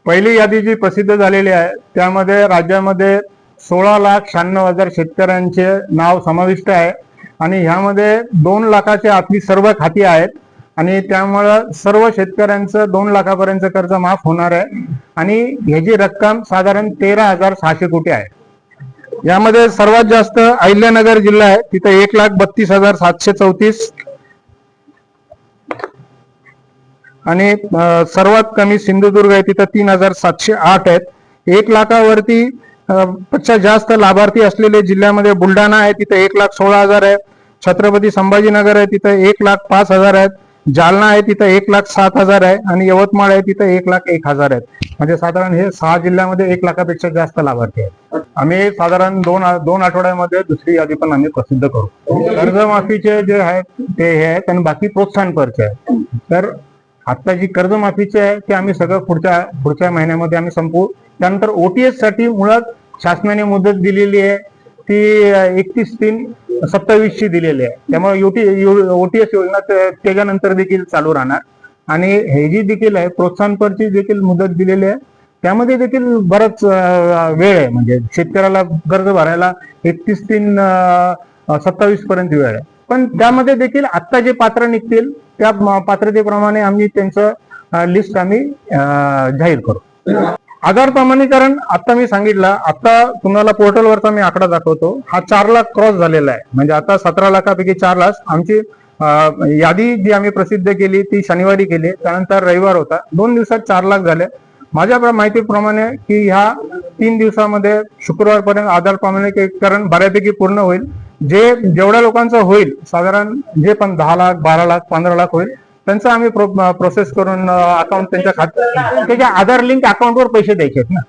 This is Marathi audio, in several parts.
पहिली यादी जी प्रसिद्ध झालेली आहे त्यामध्ये राज्यामध्ये 16,96,000 शेतकऱ्यांचे नाव समाविष्ट आहे आणि ह्यामध्ये 2 लाखाच्या आतली सर्व खाती आहेत आणि त्यामुळं सर्व शेतकऱ्यांचं 2 लाखापर्यंत कर्ज माफ होणार आहे आणि ह्याची रक्कम साधारण 13,600 कोटी आहे। यामध्ये सर्वात जास्त अहिल्यानगर जिल्हा आहे, तिथे 1,32,734 आणि सर्वात कमी सिंधुदुर्ग आहे, तिथं 3,708 आहेत। 1 लाखावरती पेक्षा जास्त लाभार्थी असलेले जिल्ह्यामध्ये बुलढाणा आहे, तिथे 1,16,000 आहे। छत्रपती संभाजीनगर आहे, तिथे 1,05,000 आहेत। जालना आहे, तिथं 1,07,000 आहे आणि यवतमाळ आहे, तिथं 1,01,000 आहेत। म्हणजे साधारण हे 6 जिल्ह्यामध्ये 1 लाखापेक्षा जास्त लाभार्थी आहेत। आम्ही साधारण दोन आठवड्यामध्ये दुसरी यादी पण आम्ही प्रसिद्ध करू। कर्जमाफीचे जे आहेत ते हे आहेत आणि बाकी प्रोत्साहनपरचे आहे। तर आता जी कर्जमाफीची आहे ते आम्ही सगळं पुढच्या महिन्यामध्ये आम्ही संपवू। त्यानंतर ओटीएस साठी मुळात शासनाने मुदत दिलेली आहे ती 31/3/27 ची दिलेली आहे, त्यामुळे ओटीएस योजना त्याच्यानंतर देखील चालू राहणार आणि हे जी देखील आहे प्रोत्साहनपरची देखील मुदत दिलेली आहे, त्यामध्ये देखील बराच वेळ आहे। म्हणजे शेतकऱ्याला कर्ज भरायला 31/3/27 पर्यंत वेळ आहे, पण त्यामध्ये देखील आता जे पात्र निघतील त्या पात्रतेप्रमाणे आम्ही त्यांचं लिस्ट आम्ही जाहीर करू। आधार प्रमाणीकरण आता मी सांगितलं, आता तुम्हाला पोर्टलवरचा मी आकडा दाखवतो, हा 4 लाख क्रॉस झालेला आहे। म्हणजे आता 17 लाखापैकी 4 लाख आमची यादी जी आम्ही प्रसिद्ध केली ती शनिवारी केली, त्यानंतर रविवार होता, 2 दिवसात 4 लाख झाले। माझ्या माहितीप्रमाणे की ह्या 3 दिवसामध्ये शुक्रवारपर्यंत आधार प्रमाणीकरण बऱ्यापैकी पूर्ण होईल। जेवढ्या लोकांचं होईल साधारण जे पण 10 लाख 12 लाख 15 लाख होईल त्यांचं आम्ही प्रोसेस करून अकाउंट त्यांच्या खात्यात त्याच्या आधार लिंक अकाउंटवर पैसे द्यायचे आहेत ना।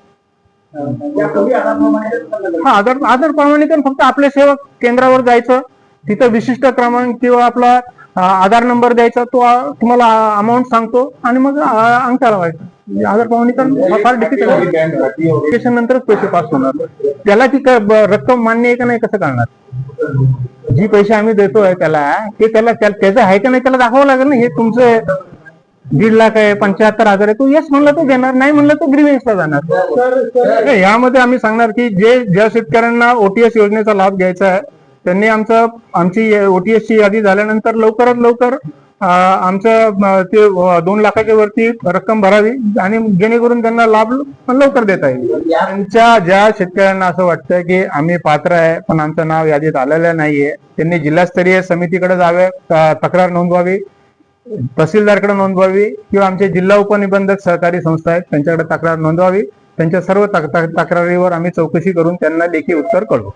हा आधार प्रमाणीकरण फक्त आपल्या सेवा केंद्रावर जायचं, तिथं विशिष्ट क्रमांक किंवा आपला आधार नंबर द्यायचा, तो तुम्हाला अमाऊंट सांगतो आणि मग अंगठा लावायचा। आधार प्रमाणीकरण फार डिफिकल्ट नंतरच पैसे पास होणार, त्याला ती रक्कम मान्य आहे का नाही कसं करणार? जी पैसे आम्ही देतोय त्याला त्याचं आहे का नाही त्याला दाखवावं लागेल ना। हे तुमचं 1.5 लाख आहे 75,000 आहे, तो यस म्हणलं तो घेणार, नाही म्हणलं तो ग्रीव्हन्सला जाणार। यामध्ये आम्ही सांगणार की ज्या शेतकऱ्यांना ओटीएस योजनेचा लाभ घ्यायचा आहे त्यांनी आमची ओटीएस ची यादी झाल्यानंतर लवकरात लवकर आमचं ते 2 लाखाच्या वरती रक्कम भरावी आणि जेणेकरून त्यांना लाभ लवकर देता येईल। त्यांच्या ज्या शेतकऱ्यांना असं वाटतं की आम्ही पात्र आहे पण आमचं नाव यादीत आलेलं नाहीये, त्यांनी जिल्हास्तरीय समितीकडे जावे, तक्रार नोंदवावी, तहसीलदारकडे नोंदवावी किंवा आमचे जिल्हा उपनिबंधक सहकारी संस्था आहेत त्यांच्याकडे तक्रार नोंदवावी। त्यांच्या सर्व तक्रारीवर आम्ही चौकशी करून त्यांना लेखी उत्तर कळवू।